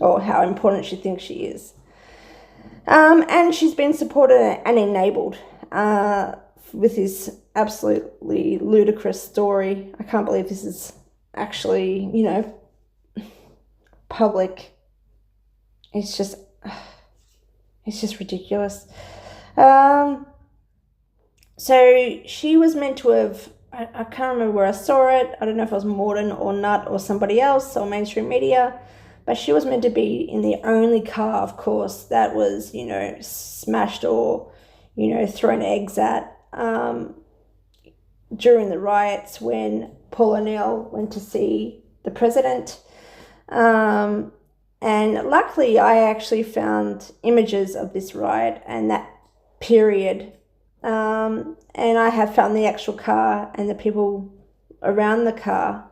or how important she thinks she is. And she's been supported and enabled with this absolutely ludicrous story. I can't believe this is actually, public. It's just ridiculous. So she was meant to have, I can't remember where I saw it. I don't know if it was Morden or Nutt or somebody else or mainstream media, but she was meant to be in the only car, of course, that was, smashed or, thrown eggs at during the riots when Paul O'Neill went to see the president. And luckily, I actually found images of this riot and that period. And I have found the actual car and the people around the car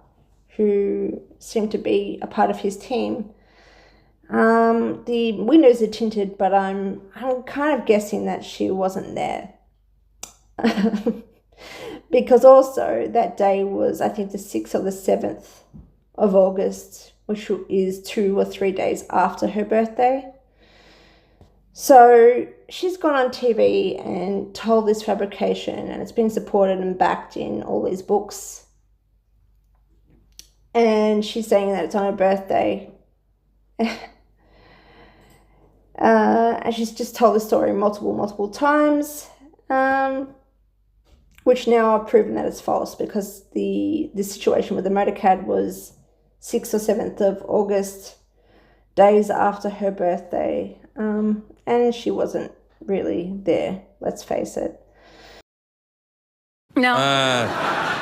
who seem to be a part of his team. The windows are tinted, but I'm kind of guessing that she wasn't there. Because also that day was, I think, the 6th or the 7th of August, which is 2 or 3 days after her birthday. So she's gone on TV and told this fabrication, and it's been supported and backed in all these books. And she's saying that it's on her birthday. And she's just told the story multiple times, which now I've proven that it's false, because the situation with the motorcad was 6th or 7th of August, days after her birthday. And she wasn't really there, let's face it. No.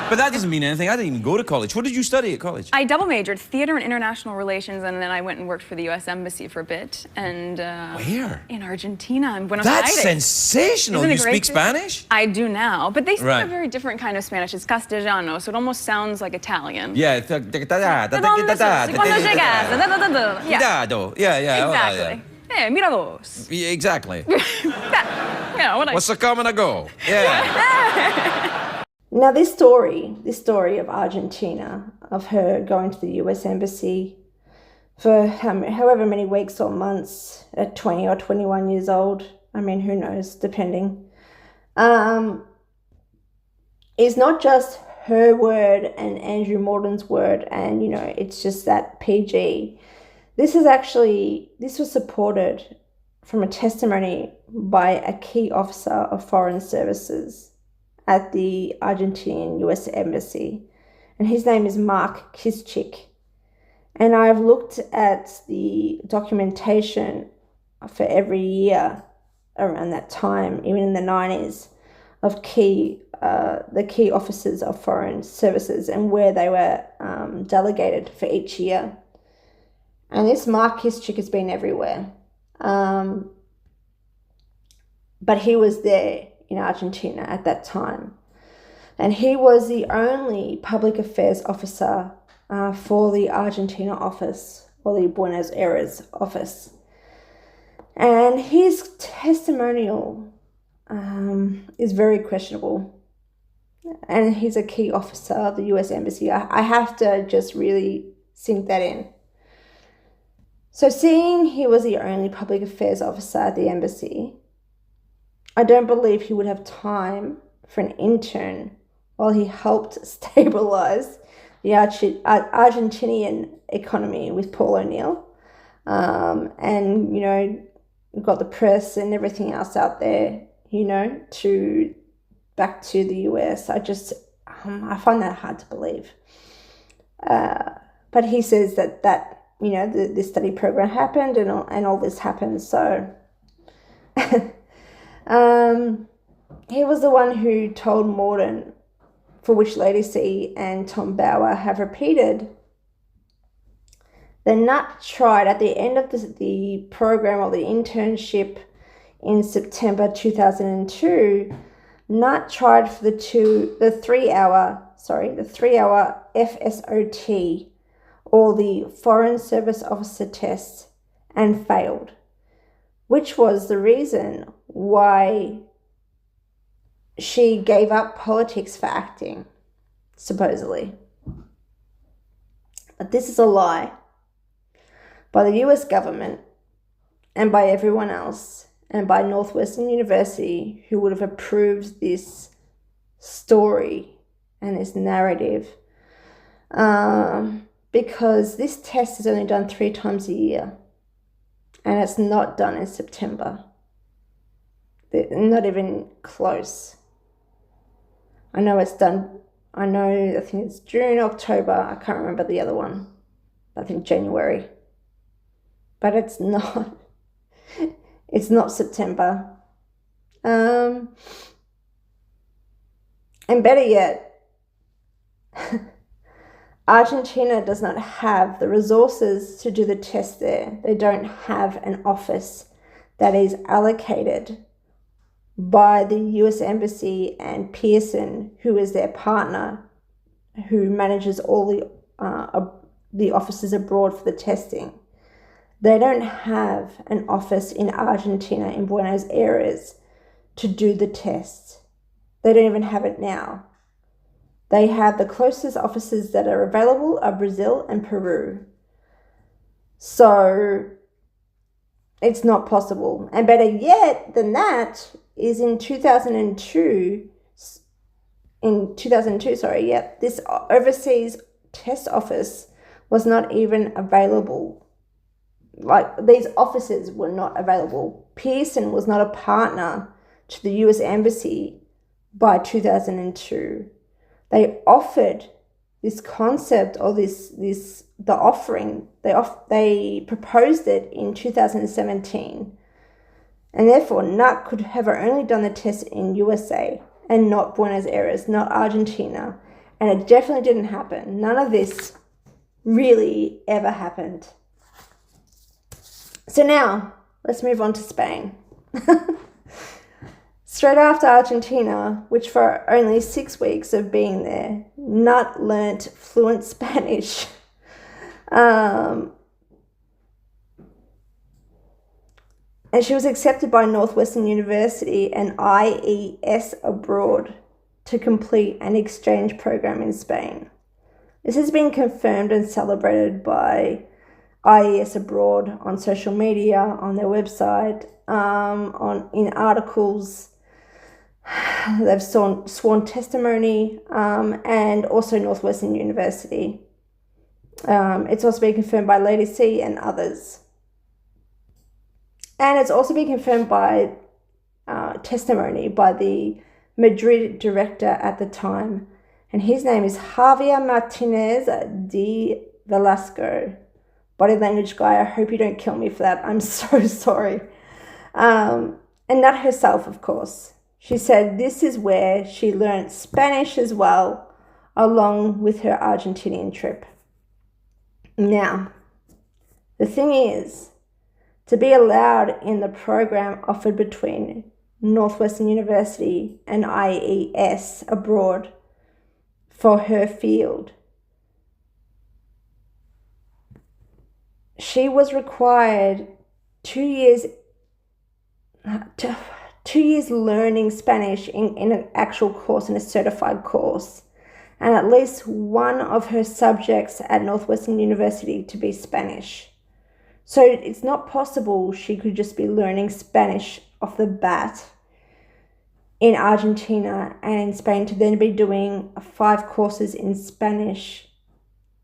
But that doesn't mean anything. I didn't even go to college. What did you study at college? I double majored, theater and international relations, and then I went and worked for the U.S. Embassy for a bit. And where? In Argentina, in Buenos Aires. That's sensational. You speak Spanish? I do now, but they speak a very different kind of Spanish. It's Castellano, so it almost sounds like Italian. Yeah. Exactly. Mira vos. Exactly. Yeah, What's a come and a go? Yeah. Now this story of Argentina, of her going to the US Embassy for however many weeks or months at 20 or 21 years old, I mean, who knows, depending, is not just her word and Andrew Morden's word, and, it's just that PG. This was supported from a testimony by a key officer of foreign services at the Argentine US Embassy, and his name is Mark Kischik. And I've looked at the documentation for every year around that time, even in the 90s, of the key officers of foreign services and where they were delegated for each year. And this Mark Kischik has been everywhere. But he was there in Argentina at that time. And he was the only public affairs officer for the Argentina office, or the Buenos Aires office. And his testimonial is very questionable. And he's a key officer of the US Embassy. I have to just really sink that in. So seeing he was the only public affairs officer at the embassy, I don't believe he would have time for an intern while he helped stabilize the Argentinian economy with Paul O'Neill, and, got the press and everything else out there, to back to the US. I find that hard to believe. But he says that the study program happened and all this happened. So he was the one who told Morden, for which Lady C and Tom Bauer have repeated. The Nut tried at the end of the program, or the internship, in September 2002. Nut tried for the 3-hour FSOT, or the Foreign Service Officer test, and failed, which was the reason why she gave up politics for acting, supposedly. But this is a lie. by the US government and by everyone else, and by Northwestern University, who would have approved this story and this narrative, because this test is only done 3 times a year, and it's not done in September. They're not even close. I know it's done, I think it's June, October, I can't remember the other one. I think January. But it's not. It's not September. And better yet, Argentina does not have the resources to do the test there. They don't have an office that is allocated by the US Embassy and Pearson, who is their partner, who manages all the offices abroad for the testing. They don't have an office in Argentina, in Buenos Aires, to do the test. They don't even have it now. They have the closest offices that are available are Brazil and Peru. So it's not possible. And better yet than that is in 2002, this overseas test office was not even available. Like, these offices were not available. Pearson was not a partner to the US Embassy by 2002. They offered this concept, or the offering, they proposed it in 2017. And therefore, NUC could have only done the test in USA and not Buenos Aires, not Argentina. And it definitely didn't happen. None of this really ever happened. So now, let's move on to Spain. Straight after Argentina, which for only 6 weeks of being there, Nut learnt fluent Spanish. And she was accepted by Northwestern University and IES abroad to complete an exchange program in Spain. This has been confirmed and celebrated by IES abroad on social media, on their website, in articles. They've sworn testimony, and also Northwestern University. It's also been confirmed by Lady C and others. And it's also been confirmed by testimony by the Madrid director at the time. And his name is Javier Martinez de Velasco. Body language guy, I hope you don't kill me for that. I'm so sorry. And Nat herself, of course. She said this is where she learned Spanish as well, along with her Argentinian trip. Now, the thing is, to be allowed in the program offered between Northwestern University and IES abroad for her field, she was required 2 years learning Spanish in an actual course, in a certified course, and at least one of her subjects at Northwestern University to be Spanish. So it's not possible she could just be learning Spanish off the bat in Argentina and in Spain to then be doing 5 courses in Spanish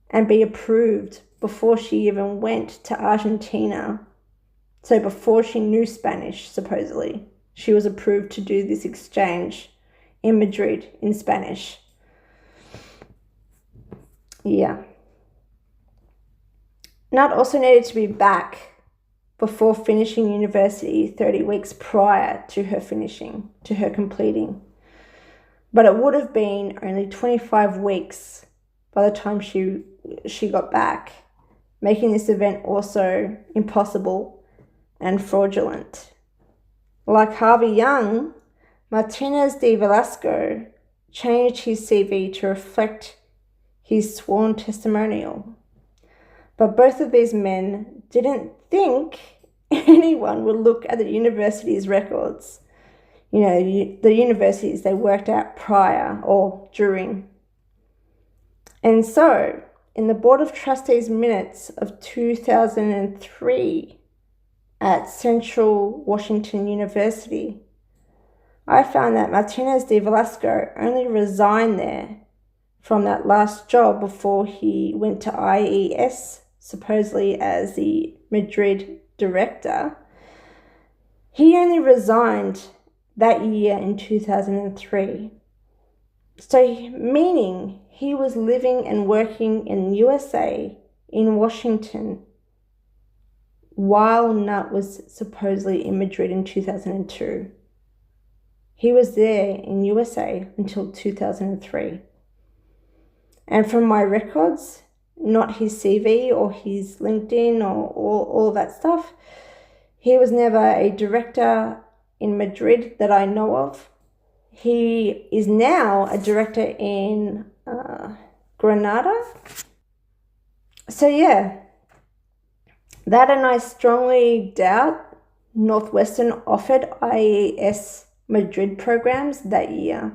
and be approved before she even went to Argentina. So before she knew Spanish, supposedly, she was approved to do this exchange in Madrid in Spanish. Yeah. Nat also needed to be back before finishing university 30 weeks prior to her completing. But it would have been only 25 weeks by the time she got back, making this event also impossible and fraudulent. Like Harvey Young, Martinez de Velasco changed his CV to reflect his sworn testimonial. But both of these men didn't think anyone would look at the university's records. You know, the universities they worked at prior or during. And so in the Board of Trustees minutes of 2003 at Central Washington University, I found that Martinez de Velasco only resigned there from that last job before he went to IES, supposedly as the Madrid director. He only resigned that year in 2003. So, meaning he was living and working in the USA, in Washington, while Nutt was supposedly in Madrid in 2002. He was there in USA until 2003. And from my records, not his CV or his LinkedIn or all that stuff, he was never a director in Madrid that I know of. He is now a director in Granada. So yeah, that, and I strongly doubt Northwestern offered IES Madrid programs that year,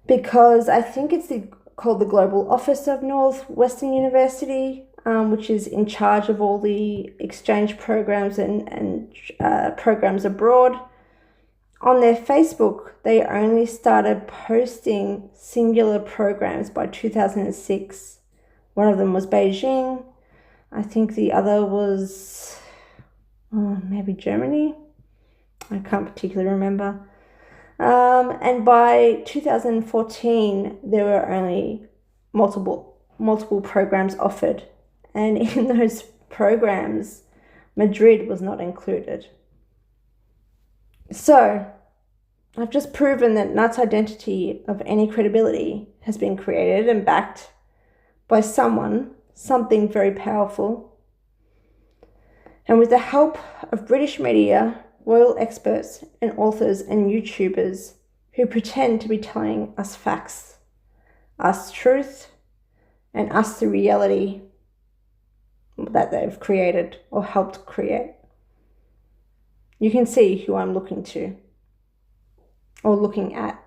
because I think it's called the Global Office of Northwestern University, which is in charge of all the exchange programs and programs abroad. On their Facebook, they only started posting singular programs by 2006. One of them was Beijing. I think the other was maybe Germany. I can't particularly remember. And by 2014, there were only multiple programs offered. And in those programs, Madrid was not included. So, I've just proven that Nutt's identity of any credibility has been created and backed by something very powerful. And with the help of British media, royal experts and authors and YouTubers who pretend to be telling us facts, us truth, and us the reality that they've created or helped create. You can see who I'm looking to or looking at.